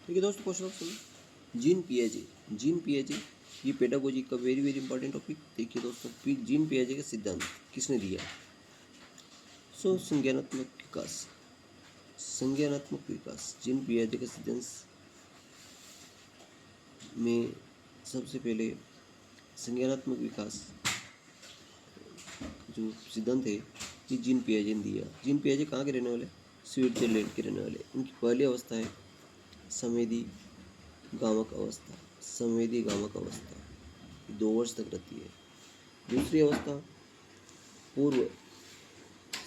ठीक है दोस्तों, क्वेश्चन ऑप्शन जीन पियाजे। जीन पियाजे ये पेडागोजी का वेरी वेरी इंपॉर्टेंट टॉपिक। देखिए दोस्तों, जीन पियाजे का सिद्धांत किसने दिया? संज्ञानात्मक विकास। संज्ञानात्मक विकास जीन पियाजे के सिद्धांत में सबसे पहले संज्ञानात्मक विकास जो सिद्धांत है ये जीन पियाजे ने दिया। जीन पियाजे कहाँ के रहने वाले? स्विट्जरलैंड के रहने वाले। इनकी पहली अवस्था है संवेदी गामक अवस्था। संवेदी गामक अवस्था 2 वर्ष तक रहती है। दूसरी अवस्था पूर्व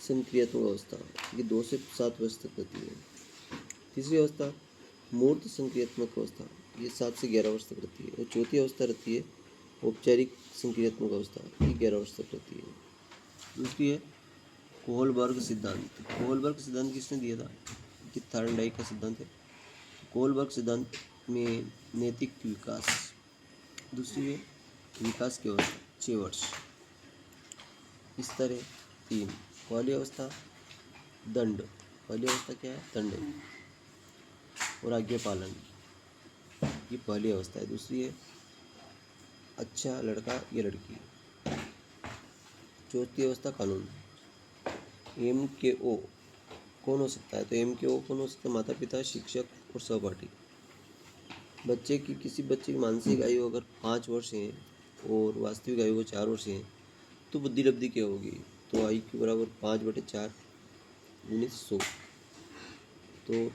संक्रियात्मक अवस्था, ये 2 से 7 वर्ष तक रहती है। तीसरी अवस्था मूर्त संक्रियात्मक अवस्था, ये 7 से 11 वर्ष तक रहती है। और चौथी अवस्था रहती है औपचारिक संक्रियात्मक अवस्था, ये 11 वर्ष तक रहती है। दूसरी है कोहलबर्ग सिद्धांत। कोहलबर्ग सिद्धांत किसने दिया था? कि थॉर्नडाइक का सिद्धांत है। कोहलबर्ग सिद्धांत में नैतिक विकास। दूसरी है विकास की अवस्था 6 वर्ष। इस तरह 3। पहली अवस्था दंड। पहली अवस्था क्या है? दंड और आज्ञा पालन, ये पहली अवस्था है। दूसरी है अच्छा लड़का या लड़की। चौथी अवस्था कानून। MKO कौन हो सकता है? तो MKO कौन हो सकता है? माता पिता, शिक्षक और सहपाठी। बच्चे की किसी बच्चे की मानसिक आयु अगर 5 वर्ष है और वास्तविक आयु 4 वर्ष है तो बुद्धि लब्धि क्या होगी? तो IQ बराबर 5/4 × 100। तो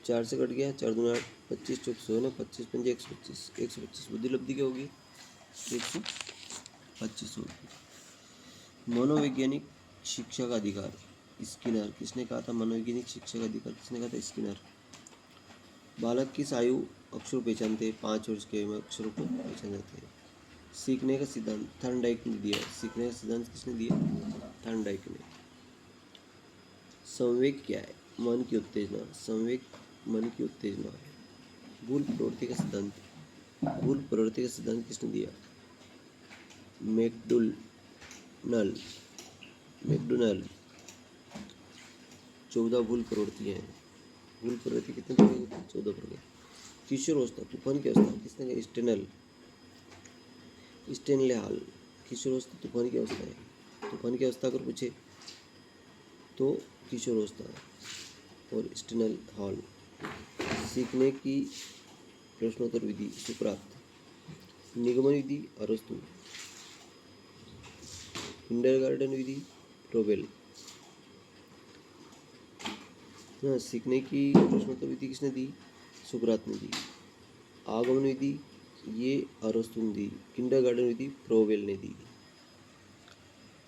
4 से कट गया, 4 दूना 8, 25 चौक 100 ना, 25 पंजे 125, 125 बुद्धि लब्धि क्या होगी? 125 होगी। मनोवैज्ञानिक शिक्षा का अधिकार स्किनर। किसने कहा था मनोवैज्ञानिक शिक्षा का अधिकार? किसने कहा था? स्किनर। बालक किस आयु अक्षरों पहचानते हैं? 5 वर्ष के में अक्षरों को पहचान जाते हैं। सीखने का सिद्धांत थॉर्नडाइक ने दिया। सीखने का सिद्धांत किसने दिया? थॉर्नडाइक ने। संवेग क्या है? मन की उत्तेजना। संवेग मन की उत्तेजना है। भूल प्रवृत्ति का सिद्धांत। भूल प्रवृत्ति का सिद्धांत किसने दिया? मैकडोनल। 14 भूल प्रवृत्तियाँ हैं। भूल प्रवृत्ति कितने प्रकार होती है? 14 प्रकार। किशोरावस्था तूफान की अवस्था किसने कहा? Stanley hall. किशोरावस्था तूफान की अवस्था है। तूफान की अवस्था अगर पूछे तो किशोरावस्था और स्टेनल हॉल। सीखने की प्रश्नोत्तर विधि सुकरात। निगमन विधि अरस्तु। किंडरगार्टन विधि प्रोबेल। सीखने की प्रश्नोत्तर विधि किसने दी? सुकरात ने दी। आगमन विधि ये अरस्तु ने दी। किंडरगार्टन विधि प्रोबेल ने दी।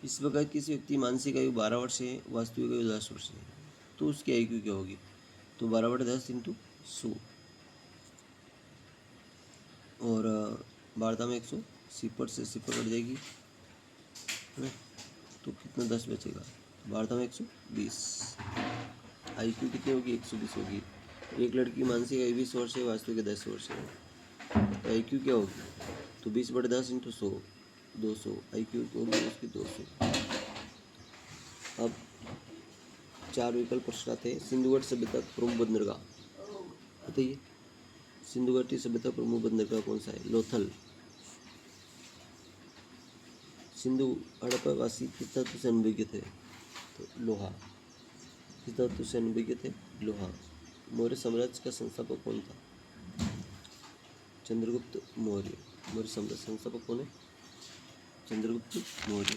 इस प्रकार किसी व्यक्ति मानसिक आयु 12 वर्ष है, वास्तविक आयु 10 वर्ष है, तो उसकी IQ क्या होगी? तो 12/10 × 100 और वार्ता में 100 सिपर से सिपर कट जाएगी है, तो कितना 10 बचेगा? वार्ता में 120। IQ कितनी होगी? 120 होगी। एक लड़की की मानसिक आयु 20 वर्ष है, वास्तविक 10 वर्ष है, तो IQ क्या होगी? तो 20/10 × 100 200। IQ होगी उसकी 200। अब 4 विकल्प प्रश्न आते हैं। सिंधु घाटी सभ्यता प्रमुख बंदरगाह बताइए। सिंधु घाटी सभ्यता प्रमुख बंदरगाह कौन सा है? लोथल। सिंधु हड़प्पावासी किस धातु से अनभिज्ञ थे? तो लोहा। किस धातु से अनभिज्ञ थे? लोहा। मौर्य साम्राज्य का संस्थापक कौन था? चंद्रगुप्त मौर्य। मौर्य साम्राज्य संस्थापक कौन है? चंद्रगुप्त मौर्य।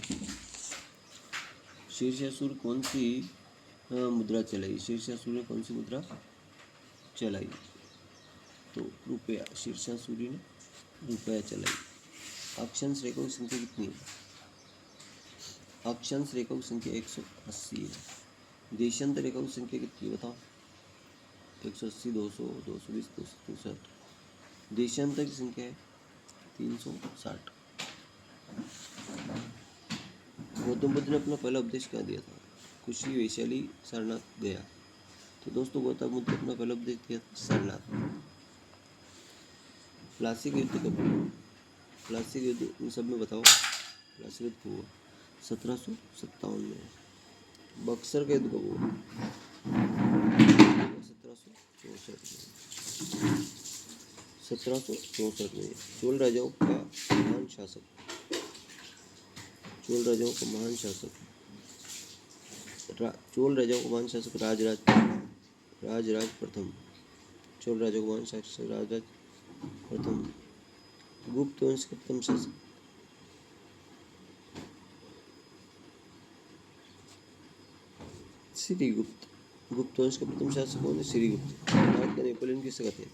शीर्षासुर कौन सी मुद्रा चलाई? शीर्षासुर ने कौन सी मुद्रा चलाई? तो रुपया। शीर्षासुर ने रुपया चलाई। अक्षांश रेखाओं की संख्या कितनी है? अक्षांश रेखाओं की संख्या 180 है। देशांतर रेखाओं की संख्या कितनी है बताओ? 180, 200, 220, 263। देशांतर की संख्या है 360। गौतम बुद्ध ने अपना पहला उपदेश क्या दिया था? कुशी, वैशाली, सारनाथ, गया। तो दोस्तों गौतम बुद्ध ने अपना पहला उपदेश दिया था सारनाथ। प्लासी का युद्ध कब हुआ? प्लासी का युद्ध इन सब में बताओ। प्लासी युद्ध हुआ 1757 में। बक्सर का युद्ध कब हुआ? 1764 में। 1764 में। चोल राजाओं का महान शासक, चोल राजाओं का महान शासक, चोल राजाओं का महान शासक राजराज प्रथम। चोल राजाओं का महान शासक राजराज प्रथम। गुप्त वंश का प्रथम शासक श्रीगुप्त। गुप्त वंश का प्रथम शासक कौन है? श्रीगुप्त। भारत का नेपोलियन किसे कहते हैं?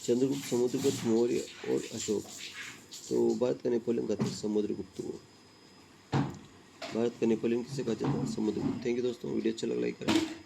चंद्रगुप्त, समुद्रगुप्त, मौर्य और अशोक। तो भारत का नेपोलियन कहते हैं समुद्रगुप्त को। भारत का नेपोलियन किसे कहा जाता है? समुद्रगुप्त। थैंक यू दोस्तों, वीडियो अच्छा लगा लाइक करें।